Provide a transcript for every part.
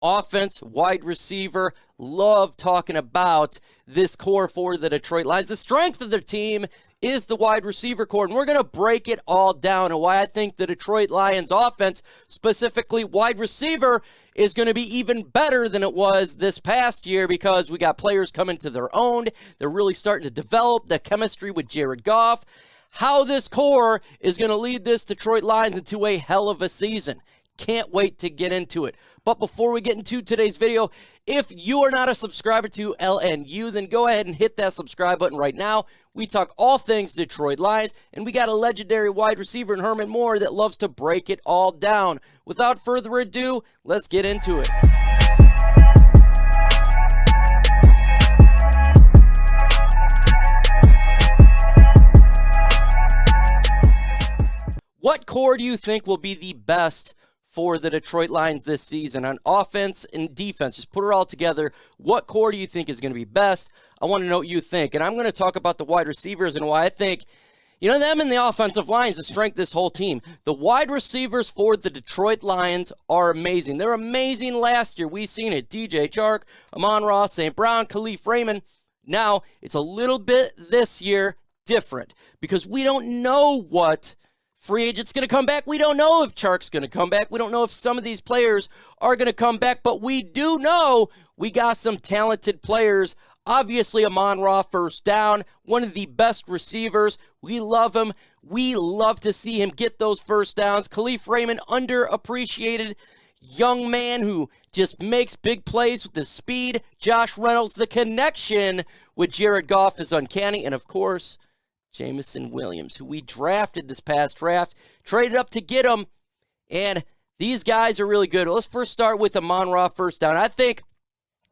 offense, wide receiver. Love talking about this core for the Detroit Lions. The strength of their team is the wide receiver core, and we're going to break it all down and why I think the Detroit Lions offense, specifically wide receiver, is going to be even better than it was this past year because we got players coming to their own. They're really starting to develop the chemistry with Jared Goff. How this core is going to lead this Detroit Lions into a hell of a season. Can't wait to get into it. But before we get into today's video, if you are not a subscriber to LNU, then go ahead and hit that subscribe button right now. We talk all things Detroit Lions, and we got a legendary wide receiver in Herman Moore that loves to break it all down. Without further ado, let's get into it. What core do you think will be the best for the Detroit Lions this season on offense and defense? Just put it all together. What core do you think is going to be best? I want to know what you think. And I'm going to talk about the wide receivers and why I think, them and the offensive line is the strength of this whole team. The wide receivers for the Detroit Lions are amazing. They're amazing last year. We've seen it. DJ Chark, Amon-Ra, St. Brown, Khalif Raymond. Now, it's a little bit this year different because we don't know what free agent's going to come back. We don't know if Chark's going to come back. We don't know if some of these players are going to come back, but we do know we got some talented players. Obviously, Amon-Ra, first down, one of the best receivers. We love him. We love to see him get those first downs. Khalif Raymond, underappreciated young man who just makes big plays with the speed. Josh Reynolds, the connection with Jared Goff is uncanny. And, of course, Jameson Williams, who we drafted this past draft, traded up to get him, and these guys are really good. Let's first start with Amon-Ra first down. I think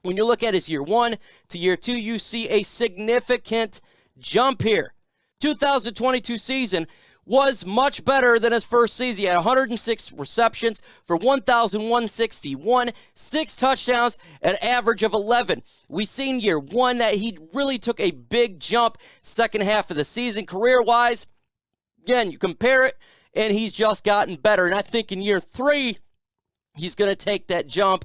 when you look at his year 1 to year 2, you see a significant jump here. 2022 season was much better than his first season. He had 106 receptions for 1,161, 6 touchdowns, an average of 11. We seen year 1 that he really took a big jump second half of the season. Career-wise, again, you compare it, and he's just gotten better. And I think in year 3, he's going to take that jump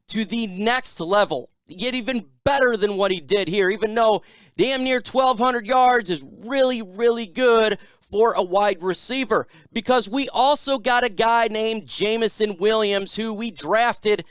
to the next level, get even better than what he did here, even though damn near 1,200 yards is really, really good for a wide receiver, because we also got a guy named Jameson Williams who we drafted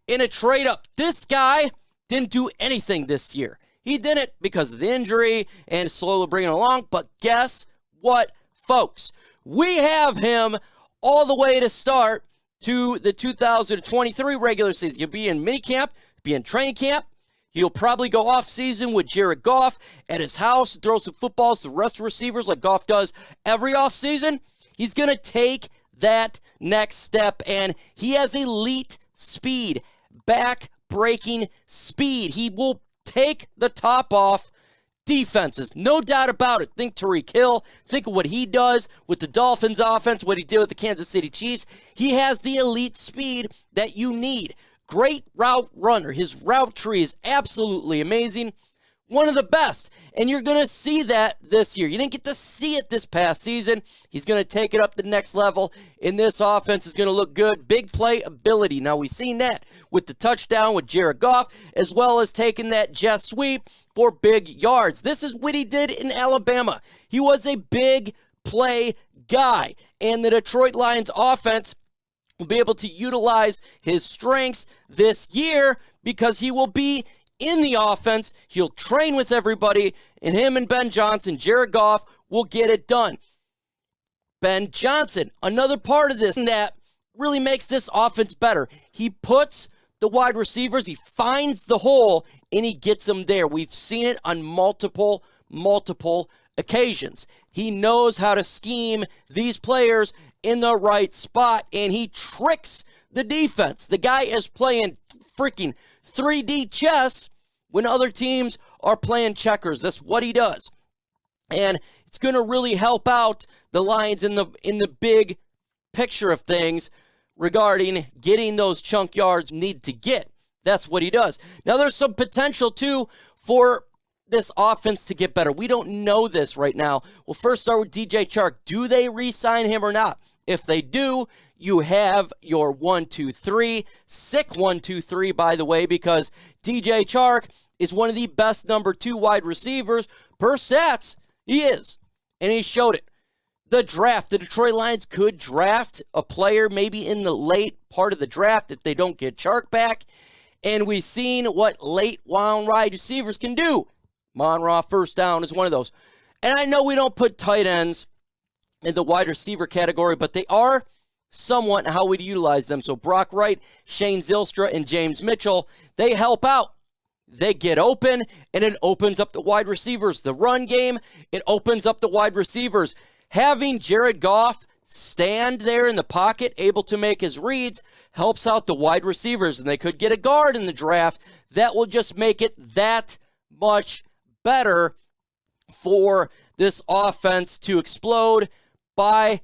in a trade-up. This guy didn't do anything this year. He didn't because of the injury and slowly bringing along, but guess what, folks? We have him all the way to start to the 2023 regular season. He'll be in minicamp, be in training camp. He'll probably go off-season with Jared Goff at his house, throw some footballs to the rest of receivers like Goff does every off-season. He's going to take that next step, and he has elite speed, back-breaking speed. He will take the top off defenses, no doubt about it. Think Tyreek Hill. Think of what he does with the Dolphins offense, what he did with the Kansas City Chiefs. He has the elite speed that you need. Great route runner. His route tree is absolutely amazing. One of the best. And you're going to see that this year. You didn't get to see it this past season. He's going to take it up the next level. And this offense is going to look good. Big play ability. Now, we've seen that with the touchdown with Jared Goff, as well as taking that jet sweep for big yards. This is what he did in Alabama. He was a big play guy. And the Detroit Lions offense will be able to utilize his strengths this year because he will be in the offense. He'll train with everybody, and him and Ben Johnson, Jared Goff, will get it done. Ben Johnson, another part of this that really makes this offense better. He puts the wide receivers, he finds the hole, and he gets them there. We've seen it on multiple occasions. He knows how to scheme these players in the right spot, and he tricks the defense. The guy is playing freaking 3D chess when other teams are playing checkers. That's what he does. And it's going to really help out the Lions in the big picture of things regarding getting those chunk yards need to get. That's what he does. Now, there's some potential, too, for this offense to get better. We don't know this right now. We'll first start with DJ Chark. Do they re-sign him or not? If they do, you have your 1-2-3, sick 1-2-3, by the way, because DJ Chark is one of the best number 2 wide receivers per stats. He is, and he showed it. The draft, the Detroit Lions could draft a player maybe in the late part of the draft if they don't get Chark back, and we've seen what late round wide receivers can do. Amon-Ra first down is one of those. And I know we don't put tight ends in the wide receiver category, but they are somewhat how we'd utilize them. So Brock Wright, Shane Zylstra, and James Mitchell, they help out. They get open, and it opens up the wide receivers. The run game, it opens up the wide receivers. Having Jared Goff stand there in the pocket, able to make his reads, helps out the wide receivers. And they could get a guard in the draft. That will just make it that much better for this offense to explode by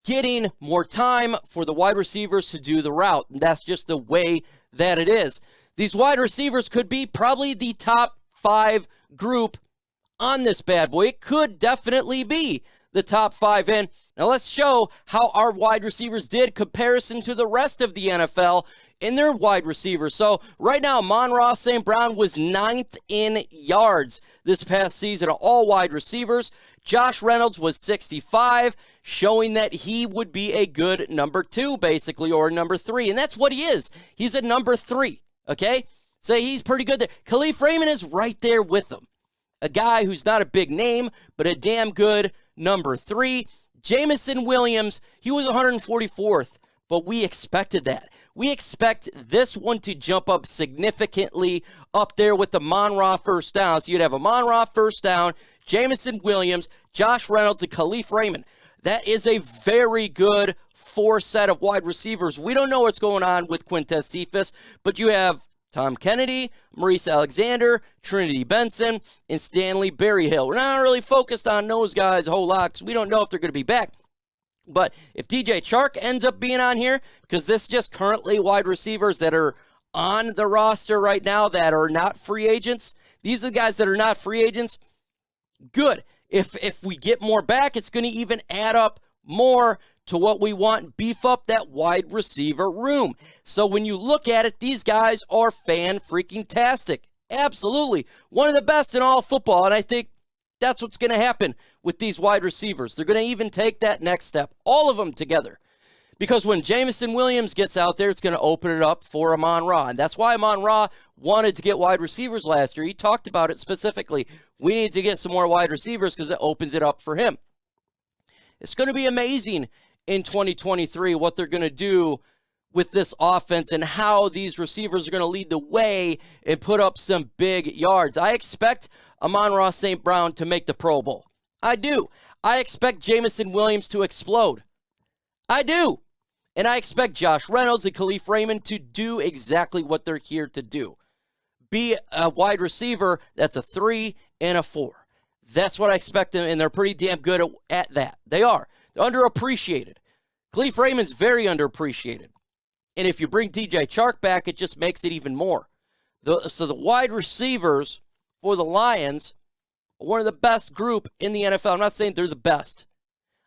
getting more time for the wide receivers to do the route. And that's just the way that it is. These wide receivers could be probably the top 5 group on this bad boy. It could definitely be the top 5 in. Now let's show how our wide receivers did comparison to the rest of the NFL in their wide receivers. So right now, Amon-Ra St. Brown was 9th in yards this past season of all wide receivers. Josh Reynolds was 65, showing that he would be a good number 2, basically, or number 3. And that's what he is. He's a number 3, okay? So he's pretty good there. Khalif Raymond is right there with him. A guy who's not a big name, but a damn good number 3. Jameson Williams, he was 144th, but we expected that. We expect this one to jump up significantly up there with the Amon-Ra first down. So you'd have Amon-Ra first down, Jameson Williams, Josh Reynolds, and Khalif Raymond. That is a very good 4 set of wide receivers. We don't know what's going on with Quintez Cephas, but you have Tom Kennedy, Maurice Alexander, Trinity Benson, and Stanley Berryhill. We're not really focused on those guys a whole lot because we don't know if they're going to be back. But if DJ Chark ends up being on here, because this is just currently wide receivers that are on the roster right now that are not free agents. These are the guys that are not free agents. Good. If we get more back, it's going to even add up more to what we want, beef up that wide receiver room. So when you look at it, these guys are fan-freaking-tastic. Absolutely. One of the best in all of football, and I think that's what's going to happen with these wide receivers. They're going to even take that next step, all of them together. Because when Jameson Williams gets out there, it's going to open it up for Amon-Ra. And that's why Amon-Ra wanted to get wide receivers last year. He talked about it specifically. We need to get some more wide receivers because it opens it up for him. It's going to be amazing in 2023 what they're going to do with this offense and how these receivers are going to lead the way and put up some big yards. I expect Amon-Ra St. Brown to make the Pro Bowl. I do. I expect Jameson Williams to explode. I do. And I expect Josh Reynolds and Khalif Raymond to do exactly what they're here to do. Be a wide receiver that's a 3 and a 4. That's what I expect them, and they're pretty damn good at that. They are. They're underappreciated. Khalif Raymond's very underappreciated. And if you bring DJ Chark back, it just makes it even more. So the wide receivers for the Lions are one of the best group in the NFL. I'm not saying they're the best.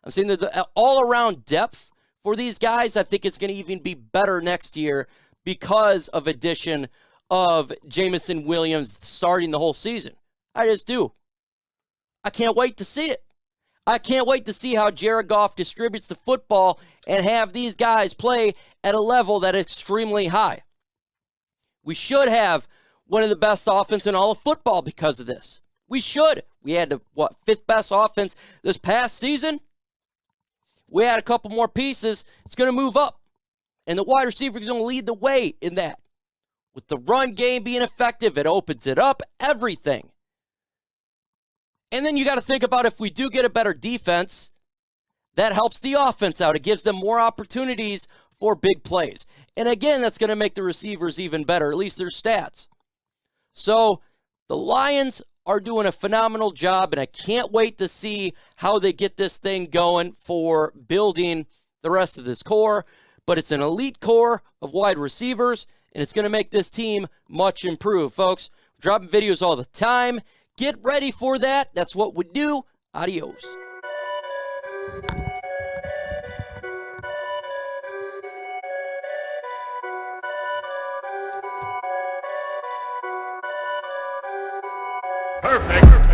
I'm saying they're the all-around depth for these guys. I think it's going to even be better next year because of addition of Jameson Williams starting the whole season. I just do. I can't wait to see it. I can't wait to see how Jared Goff distributes the football and have these guys play at a level that is extremely high. We should have one of the best offense in all of football because of this. We should. We had the, 5th best offense this past season. We had a couple more pieces. It's going to move up. And the wide receiver is going to lead the way in that. With the run game being effective, it opens it up, everything. And then you got to think about if we do get a better defense, that helps the offense out. It gives them more opportunities for big plays. And again, that's going to make the receivers even better, at least their stats. So the Lions are doing a phenomenal job, and I can't wait to see how they get this thing going for building the rest of this core. But it's an elite core of wide receivers, and it's going to make this team much improved, folks. We're dropping videos all the time. Get ready for that. That's what we do. Adios. Perfect.